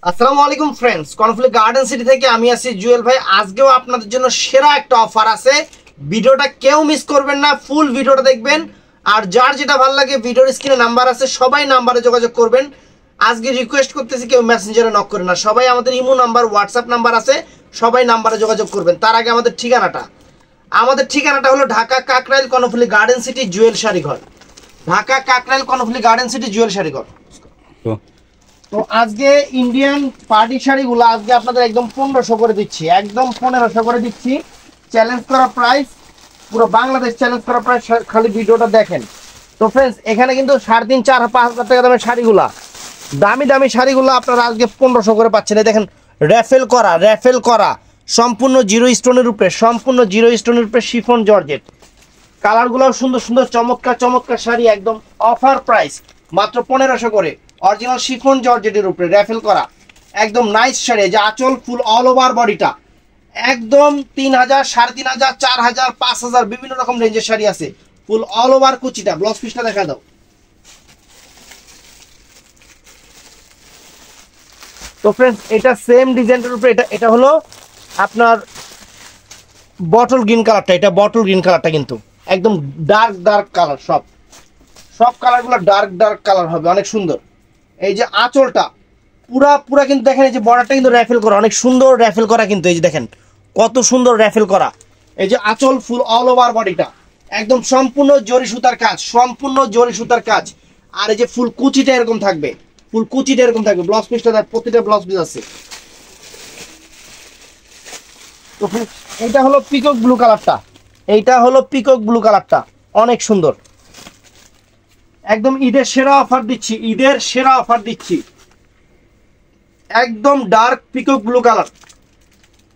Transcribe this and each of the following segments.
আসসালামু আলাইকুম friends, কর্নফ্লিক্ট Garden city থেকে আমি আছি জুয়েল ভাই। আজকেও আপনাদের জন্য সেরা একটা অফার আছে। ভিডিওটা কেউ মিস করবেন না, ফুল ভিডিওটা দেখবেন। আর যার যেটা ভালো লাগে ভিডিওর স্ক্রিনে নাম্বার আছে, সবাই নাম্বারে যোগাযোগ করবেন। আজকে রিকোয়েস্ট করতেছি কেউ মেসেঞ্জারে নক করে না, সবাই আমাদের ইমো নাম্বার, হোয়াটসঅ্যাপ নাম্বার আছে, সবাই নাম্বারে যোগাযোগ করবেন। তার আগে আমাদের ঠিকানাটা হলো ঢাকা কাকরাইল কর্নফ্লিক্ট গার্ডেন সিটি জুয়েল শাড়িঘর। ঢাকা কাকরাইল কর্নফ্লিক্ট গার্ডেন সিটি জুয়েল শাড়িঘর। তো আজকে ইন্ডিয়ান পার্টি শাড়িগুলো আজকে আপনাদের একদম 1500 করে দিচ্ছি, একদম 1500 করে দিচ্ছি। চ্যালেঞ্জ করা প্রাইস, পুরো বাংলাদেশ চ্যালেঞ্জ করা প্রাইস। খালি ভিডিওটা দেখেন। তো ফ্রেন্ডস, এখানে কিন্তু 3,500, 4,000, 5,000 টাকা দামের শাড়িগুলা, দামি দামি শাড়িগুলো আপনারা আজকে 1500 করে পাচ্ছেন। এই দেখেন, র্যাফেল করা সম্পূর্ণ জিরো স্টোনের উপরে, সম্পূর্ণ জিরো স্টোনের উপরে শিফন জর্জেট। কালারগুলোও সুন্দর সুন্দর, চমৎকার চমৎকার শাড়ি, একদম অফার প্রাইস মাত্র 1500 করে। অরিজিনাল শিফন জর্জেটের উপরে র্যাফেল করা একদম নাইস শাড়ি। যে আঁচল ফুল অল ওভার বডিটা একদম 3000, 3500, 4000, 5000 বিভিন্ন রকম রেঞ্জের শাড়ি আছে। ফুল অল ওভার কুচিটা, ব্লাউজ পিসটা দেখা দাও। তো ফ্রেন্ডস, এটা সেম ডিজাইনের উপরে, এটা হলো আপনার বটল গ্রিন কালারটা। এটা বটল গ্রিন কালারটা কিন্তু একদম ডার্ক কালার। সব কালারগুলো ডার্ক কালার হবে, অনেক সুন্দর। এই যে আঁচলটা পুরা কিন্তু দেখেন, এই যে বর্ডারটা কিন্তু র্যাফেল করা, অনেক সুন্দর র্যাফেল করা কিন্তু। এই যে দেখেন কত সুন্দর র্যাফেল করা। এই যে আঁচল ফুল অল ওভার বডিটা একদম সম্পূর্ণ জরি সুতার কাজ, আর এই যে ফুল কুচিটা এরকম থাকবে, ব্লাউজ পিসটা প্রতিটা ব্লাউজ পিস আছে। তো এটা হলো পিকক ব্লু কালারটা, অনেক সুন্দর। একদম ঈদের সেরা অফার দিচ্ছি, একদম ডার্ক পিকক ব্লু কালার।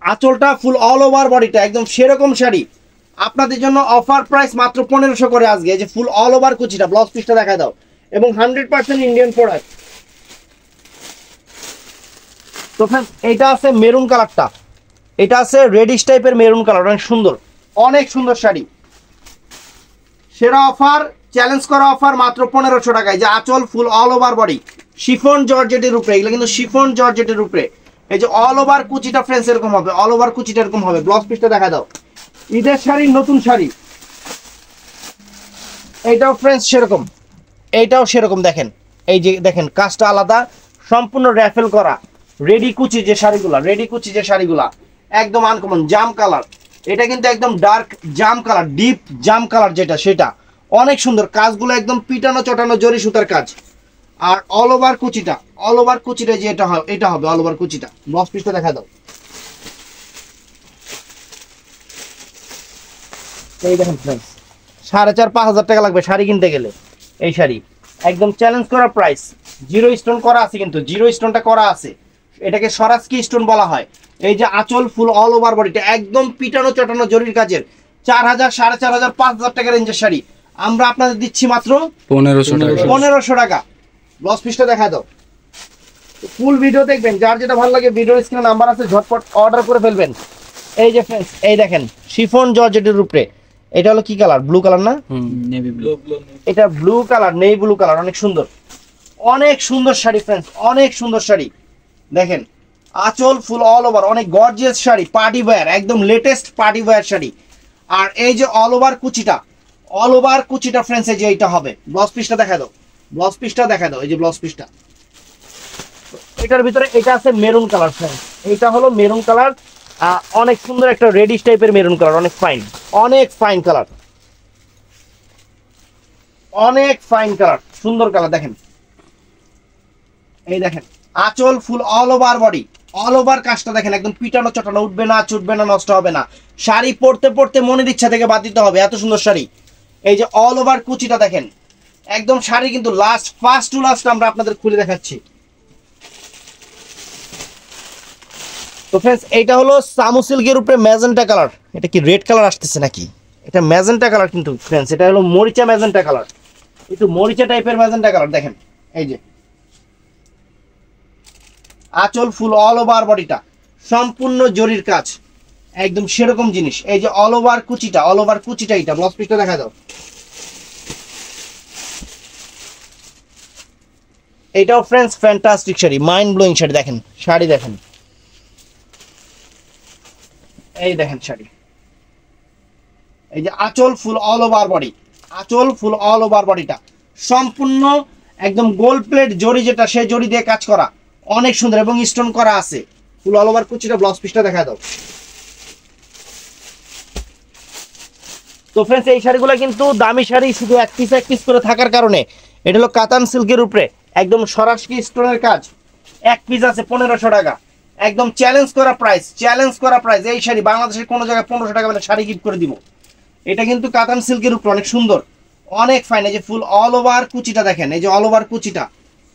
আঁচলটা ফুল অল ওভার বডিটা একদম সেরকম শাড়ি আপনাদের জন্য অফার প্রাইস মাত্র 1500 করে আজকে। এই যে ফুল অল ওভার কুচিটা, ব্লাউজ পিসটা দেখা দাও, এবং 100% ইন্ডিয়ান প্রোডাক্ট। তো ফ্রেন্ডস, এটা আছে মেরুন কালারটা, এটা আছে রেডিশ টাইপের মেরুন কালার, অনেক সুন্দর শাড়ি। সেরা অফার, চ্যালেঞ্জ করা অফার মাত্র 1500 টাকায়। যে আঁচল ফুল অল ওভার বডি শিফন জর্জেটের উপরে, এগুলো কিন্তু শিফন জর্জেটের উপরে। এই যে অল ওভার কুচিটা ফ্রেন্ডস এরকম হবে, ব্লাউজ পিসটা দেখা দাও। ঈদের শাড়ি, নতুন শাড়ি, এইটাও ফ্রেন্ডস সেরকম দেখেন। এই যে দেখেন কাজটা আলাদা, সম্পূর্ণ র্যাফেল করা রেডি কুচি যে শাড়িগুলা একদম আনকমন জাম কালার। এটা কিন্তু একদম ডার্ক জাম কালার, ডিপ জাম কালার যেটা, সেটা অনেক সুন্দর। কাজগুলো একদম পিটানো চটানো জরি সুতার কাজ। আর অল ওভার কুচিটা যে এটা হবে অল ওভার কুচিটা। ব্লাউজ পিসটা দেখা দাও। এই দেখেন ফ্রেন্ডস, 4,500-5,000 টাকা লাগবে শাড়ি কিনতে গেলে। এই শাড়ি একদম চ্যালেঞ্জ করা প্রাইস। জিরো স্টোন করা আছে, কিন্তু জিরো স্টোনটা করা আছে, এটাকে স্বরাজকি স্টোন বলা হয়। এই যে আঁচল ফুল অল ওভার বডিটা একদম পিটানো চটানো জরির কাজের, 4000, 4500, 5000 টাকা রেঞ্জের শাড়ি আমরা আপনাদের দিচ্ছি মাত্র 1500 টাকা। ব্লাউজ পিসটা দেখা দাও। ফুল ভিডিও দেখবেন, যার যেটা ভালো লাগে ভিডিওর স্ক্রিনে নাম্বার আছে, ঝটপট অর্ডার করে ফেলবেন। এই যে ফ্রেন্ডস, এই দেখেন শিফন জর্জেটের উপরে, এটা হলো কি কালার? ব্লু কালার না, নেভি ব্লু। এটা blue colour, navy blue colour, অনেক সুন্দর শাড়ি ফ্রেন্ডস, অনেক সুন্দর শাড়ি। দেখেন আঁচল ফুল অল ওভার, অনেক গর্জিয়াস শাড়ি, পার্টি ওয়্যার, একদম লেটেস্ট পার্টি ওয়্যার শাড়ি। আর এই যে অল ওভার কুচিটা ফ্রেন্ডস, এই যে এইটা হবে। ব্লাউজ পিসটা দেখা দাও, এই যে ব্লাউজ পিসটা। এটার ভিতরে এটা আছে মেরুন কালার ফ্রেন্ডস, এটা হলো মেরুন কালার, অনেক সুন্দর একটা রেডিশ টাইপের মেরুন কালার, অনেক ফাইন কালার, সুন্দর কালার। দেখেন এই দেখেন আঁচল ফুল all over body, all over কাজটা দেখেন, একদম পিটানো চটানো, উঠবে না, চুটবে না, নষ্ট হবে না। শাড়ি পরতে মনের ইচ্ছা থেকে বাদ দিতে হবে, এত সুন্দর শাড়ি। এই যে অল ওভার কুচিটা দেখেন, একদম শাড়ি কিন্তু ফার্স্ট টু লাস্ট আমরা আপনাদের খুলে দেখাচ্ছি। তো ফ্রেন্ডস, এটা হলো সামু সিল্কের উপরে ম্যাজেন্টা কালার। এটা কি রেড কালার আসতেছে নাকি? এটা ম্যাজেন্টা কালার কিন্তু ফ্রেন্ডস, এটা হলো মরিচা ম্যাজেন্টা কালার, একটু মরিচা টাইপের ম্যাজেন্টা কালার। দেখেন এই যে আঁচল ফুল অল ওভার বডিটা সম্পূর্ণ জরির কাজ, একদম সেরকম জিনিস। এই যে অল ওভার কুচিটা এটা। ব্লাউজ পিসটা দেখা দাও। এটাও friends fantastic sari, mind blowing sari. দেখেন শাড়ি দেখেন, এই দেখেন শাড়ি, এই যে আঁচল ফুল অল ওভার বডি, আঁচল ফুল অল ওভার বডিটা সম্পূর্ণ একদম গোল্ড প্লেট জরি, যেটা সেই জরি দিয়ে কাজ করা, অনেক সুন্দর এবং স্টোন করা আছে ফুল অল ওভার কুচিটা। ব্লাউজ পিসটা দেখা দাও। তো ফ্রেন্ডস এই শাড়িগুলো কিন্তু দামি শাড়ি, শুধু এক পিস করে থাকার কারণে। এটা হলো কাতান সিল্কের উপরে একদম সরাসরি স্টোনের কাজ, এক পিস আছে 1500 টাকা, একদম চ্যালেঞ্জ করা প্রাইস, চ্যালেঞ্জ করা প্রাইস। এই শাড়ি বাংলাদেশের কোনো জায়গায় 1500 টাকা মানে শাড়ি গিফট করে দিব। এটা কিন্তু কাতান সিল্কের উপরে অনেক সুন্দর, অনেক ফাইন। এই যে ফুল অল ওভার কুচিটা দেখেন, এই যে অল ওভার কুচিটা,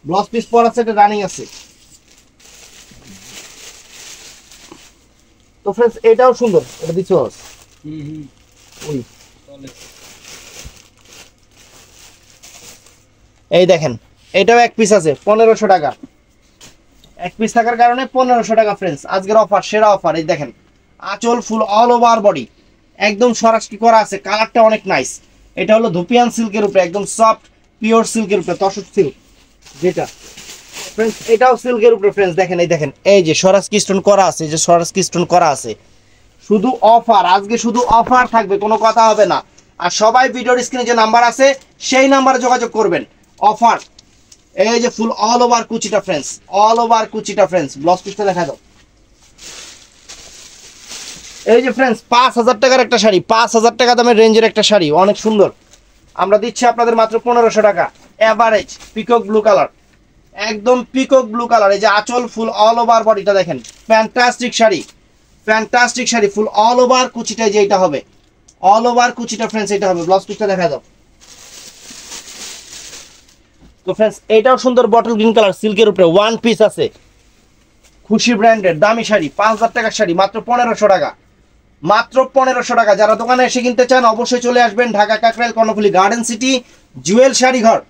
ব্লাউজ পিস পরা আছে, এটা রানিং আছে। তো ফ্রেন্ডস এটাও সুন্দর, এটা দিচ্ছ ওই এই দেখেন, এটাও এক পিস আছে 1500 টাকা, এক পিস থাকার কারণে 1500 টাকা ফ্রেন্ডস, আজকের অফার, সেরা অফার। এই দেখেন আঁচল ফুল অল ওভার বডি একদম সরাসরি করা আছে, কালারটা অনেক নাইস। এটা হলো ধুপিয়ান সিল্কের উপরে একদম সফট পিওর সিল্কের উপরে, তসর সিল্ক যেটা ফ্রেন্ডস, এটাও সিল্কের উপরে ফ্রেন্ডস। দেখেন এই দেখেন, এই যে সরাসরি স্টোন করা আছে, এই যে সরাসরি স্টোন করা আছে। শুধু অফার, আজকে শুধু অফার থাকবে, কোনো কথা হবে না। আর সবাই ভিডিওর স্ক্রিনে যে নাম্বার আছে সেই নাম্বারে যোগাযোগ করবেন। অফার, এই যে ফুল অল ওভার কুচিটা ফ্রেন্ডস, অল ওভার কুচিটা ফ্রেন্ডস। ব্লাউজ পিসটা দেখা দাও। এই যে ফ্রেন্ডস 5000 টাকার একটা শাড়ি, 5000 টাকা দামের রেঞ্জের একটা শাড়ি, অনেক সুন্দর। আমরা দিচ্ছি আপনাদের মাত্র 1500 টাকা। এভারেজ পিকক ব্লু কালার, একদম পিকক ব্লু কালার। এই যে আঁচল ফুল অল ওভার বডিটা দেখেন, ফ্যান্টাস্টিক শাড়ি, ফ্যান্টাস্টিক শাড়ি। ফুল অল ওভার কুচিটা যে এটা হবে, অল ওভার কুচিটা ফ্রেন্ডস এটা হবে। ব্লাউজ পিসটা দেখা দাও। তো ফ্রেন্ডস এটাও সুন্দর বটল গ্রিন কালার সিল্কের উপরে, ওয়ান পিস আছে, খুশি ব্র্যান্ডের দামি শাড়ি, 5000 টাকার শাড়ি, মাত্র 1500 টাকা, মাত্র 1500 টাকা। যারা দোকানে এসে কিনতে চান অবশ্যই চলে আসবেন ঢাকা কাকরাইল কর্ণফুলী গার্ডেন সিটি জুয়েল শাড়ি ঘর।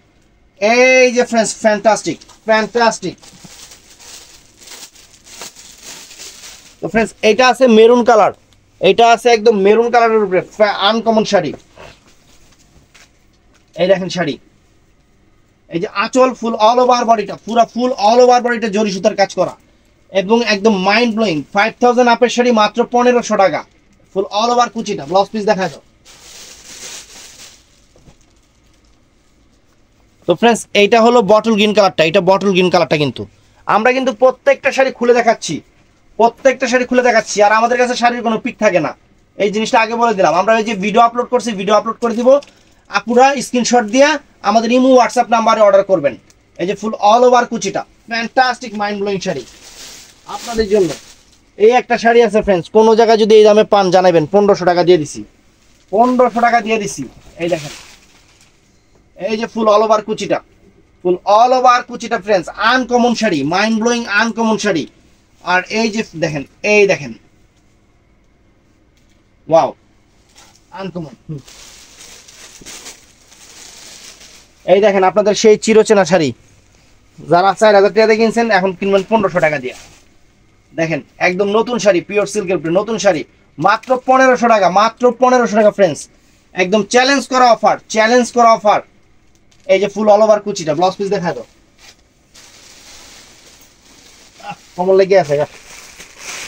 এই যে ফ্রেন্ডস ফ্যান্টাস্টিক, ফ্যান্টাস্টিক। তো ফ্রেন্ডস এটা আছে মেরুন কালার, এটা আছে একদম মেরুন কালারের উপরে আনকমন শাড়ি। এই দেখেন শাড়ি, এই যে আঁচল ফুল অল ওভার বডিটা, পুরো ফুল অল ওভার বডিটা জরি সুতার কাজ করা এবং একদম মাইন্ড ব্লোয়িং। 5000 আপের শাড়ি মাত্র 1500 টাকা, ফুল অল ওভার কুচিটা। ব্লাউজ পিস দেখা দাও। তো ফ্রেন্ডস এইটা হলো বটল গ্রিন কালারটা, এটা বটল গ্রিন কালারটা কিন্তু আমরা কিন্তু প্রত্যেকটা শাড়ি খুলে দেখাচ্ছি, প্রত্যেকটা শাড়ি খুলে দেখাচ্ছি। আর আমাদের কাছে শাড়ির কোনো পিক থাকে না, এই জিনিসটা আগে বলে দিলাম। আমরা এই যে ভিডিও আপলোড করছি, ভিডিও আপলোড করে দিব, আপুরা স্ক্রিনশট দিয়ে আমাদের ইমো হোয়াটসঅ্যাপ নাম্বারে অর্ডার করবেন। এই যে ফুল অল ওভার কুচিটা, ফ্যান্টাস্টিক মাইন্ড ব্লোয়িং শাড়ি আপনাদের জন্য। এই একটা শাড়ি আছে ফ্রেন্ডস, কোনো জায়গায় যদি এই দামে পান জানাবেন, 1500 টাকা দিয়ে দিছি, 1500 টাকা দিয়ে দিছি। এই দেখেন, এই যে ফুল অল ওভার কুচিটা, ফুল অল ওভার কুচিটা friends, uncommon sari, mind blowing uncommon sari. আর এই যে দেখেন, এই দেখেন, ওয়াও আনকমন। এই দেখেন আপনাদের সেই চিরচেনা শাড়ি, যারা 4000 টাকা দিয়ে কিনছেন এখন কিনবেন 1500 টাকা দিয়ে। দেখেন একদম নতুন শাড়ি, পিওর সিল্কের উপরে নতুন শাড়ি, মাত্র 1500 টাকা, মাত্র 1500 টাকা ফ্রেন্ডস, একদম চ্যালেঞ্জ করা অফার, চ্যালেঞ্জ করা অফার। এই যে ফুল অল ওভার কুচিটা, ব্লাউজ পিস দেখা দাও। কমন লেগে আছে।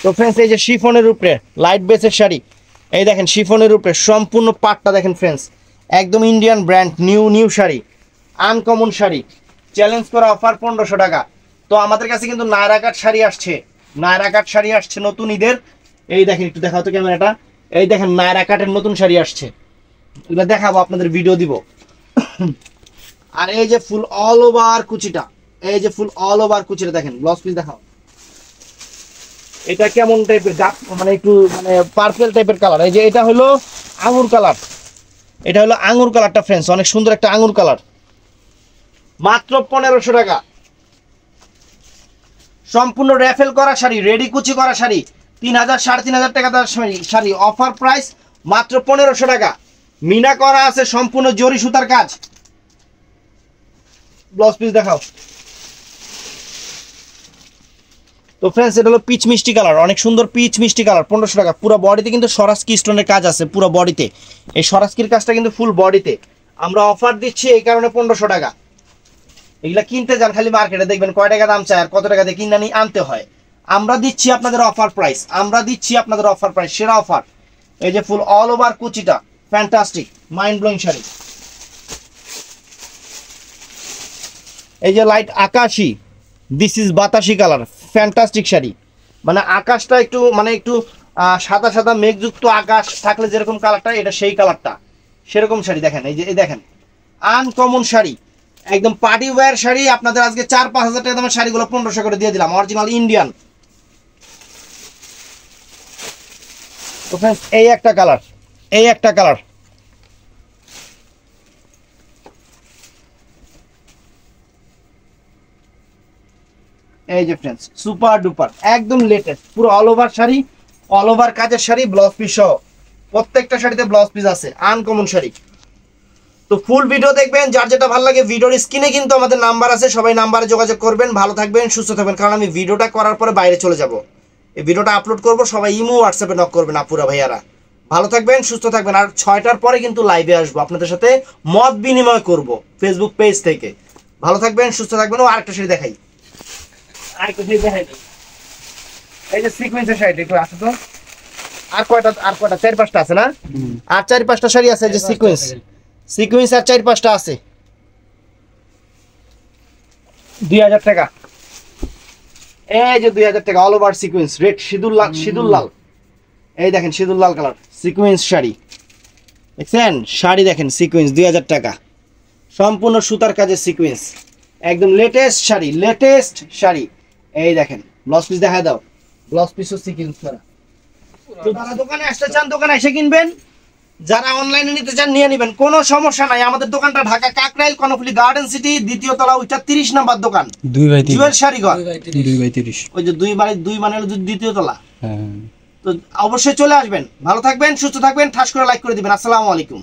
তো ফ্রেন্ডস এই যে শিফনের উপরে লাইট বেসের শাড়ি, এই দেখেন শিফনের উপরে সম্পূর্ণ পাটটা দেখেন ফ্রেন্ডস, একদম Indian brand, new sari, uncommon sari, challenge করা অফার 1500 টাকা। তো আমাদের কাছে কিন্তু নায়রা কাট শাড়ি আসছে, নায়রা কাট শাড়ি আসছে নতুন ঈদের। এই দেখেন একটু দেখাও তো ক্যামেরাটা, এই দেখেন নায়রা কাটের নতুন শাড়ি আসছে, এগুলো দেখাবো, আপনাদের ভিডিও দিব। আর এই যে ফুল অল ওভার কুচিটা, এই যে ফুল অল ওভার কুচিটা দেখেন। ব্লাউজ পিস দেখাও। এটা কেমন টাইপের, মানে একটু মানে পার্পল টাইপের কালার। এই যে এটা হলো আঙুর কালার, এটা হলো আঙুর কালারটা ফ্রেন্ডস, অনেক সুন্দর একটা আঙুর কালার, মাত্র 1500 টাকা। সম্পূর্ণ র্যাফেল করা শাড়ি, রেডি কুচি করা শাড়ি, 3000 3500 টাকা দামের শাড়ি, অফার প্রাইস মাত্র 1500 টাকা। মিনা করা আছে, সম্পূর্ণ জরি সুতার কাজ। ব্লাউজ পিস দেখাও। তো ফ্রেন্ডস এটা হলো পিচ মিষ্টি কালার, অনেক সুন্দর পিচ মিষ্টি কালার, 1500 টাকা। পুরো বডিতে কিন্তু সরাসকি স্টোনের কাজ আছে, পুরো বডিতে এই সরাসকির কাজটা কিন্তু ফুল বডিতে আমরা অফার দিচ্ছি, এই কারণে 1500 টাকা। এগুলা কিনতে যান খালি মার্কেটে, দেখবেন কয় টাকা দাম চায় আর কত টাকা দিয়ে কিনে আনতে হয়। আমরা দিচ্ছি আপনাদের অফার প্রাইস, সেরা অফার। এই যে ফুল অল ওভার কুচিটা ফ্যান্টাস্টিক মাইন্ড ব্লোয়িং শাড়ি। এই যে লাইট আকাশি, দিস ইজ বাতাসি কালার, ফ্যান্টাস্টিক শাড়ি। মানে আকাশটা একটু মানে একটু সাদা সাদা মেঘযুক্ত আকাশ থাকলে যেরকম কালারটা, এটা সেই কালারটা, সেরকম শাড়ি। দেখেন এই যে এই দেখেন আনকমন শাড়ি, একদম পার্টি ওয়্যার শাড়ি। আপনাদের আজকে 4-5 হাজার টাকা দামের শাড়িগুলো 1500 করে দিয়ে দিলাম, অরিজিনাল ইন্ডিয়ান। তো ফ্রেন্ডস এই একটা কালার, এই যে ফ্রেন্ডস সুপার ডুপার একদম লেটেস্ট, পুরো all over sari, all over কাজের শাড়ি, ব্লাউজ পিস সহ। প্রত্যেকটা শাড়িতে ব্লাউজ পিস আছে, আনকমন শাড়ি। তো ফুল ভিডিও দেখবেন, যার যেটা ভালো লাগে ভিডিওর স্ক্রিনে কিন্তু আমাদের নাম্বার আছে, সবাই নাম্বারে যোগাযোগ করবেন। ভালো থাকবেন, সুস্থ থাকবেন, কারণ আমি ভিডিওটা করার পরে বাইরে চলে যাব, এই ভিডিওটা আপলোড করব, সবাই ইমো হোয়াটসঅ্যাপে নক করবেন আপুরা ভাইয়ারা। ভালো থাকবেন, সুস্থ থাকবেন। আর 6টার পরে কিন্তু লাইভে আসবো, আপনাদের সাথে মত বিনিময় করব ফেসবুক পেজ থেকে। ভালো থাকবেন, সুস্থ থাকবেন। ও আরেকটা শাড়ি দেখাই, এই যে সিকোয়েন্সের শাড়ি একটু আছে তো, আর কয়টা 4-5টা আছে না, আর 4-5টা শাড়ি আছে যে সিকোয়েন্স আর 4-5টা আছে। 2000 টাকা, এই যে 2000 টাকা অল ওভার সিকোয়েন্স, রেড সিঁদুর লাল, এই দেখেন সিঁদুর লাল কালার সিকোয়েন্স শাড়ি দেখছেন, শাড়ি দেখেন সিকোয়েন্স 2000 টাকা, সম্পূর্ণ সুতার কাজের সিকোয়েন্স, একদম লেটেস্ট শাড়ি। এই দেখেন ব্লাউজ পিস দেখা দাও, ব্লাউজ পিসও সিকোয়েন্স করা। তো যারা দোকানে আসতে চান দোকানে এসে কিনবেন, যারা অনলাইনে নিতে চান নিয়ে নেবেন, কোনো সমস্যা নাই। আমাদের দোকানটা ঢাকা কাকরাইল কর্ণফুলী গার্ডেন সিটি, দ্বিতীয় তলা, ওইটা 30 নাম্বার দোকান, জুয়েল শাড়িঘর, 2/30, ওই যে 2 মানে হলো দ্বিতীয় তলা। তো অবশ্যই চলে আসবেন। ভালো থাকবেন, সুস্থ থাকবেন, ঠাস করে লাইক করে দিবেন। আসসালামু আলাইকুম।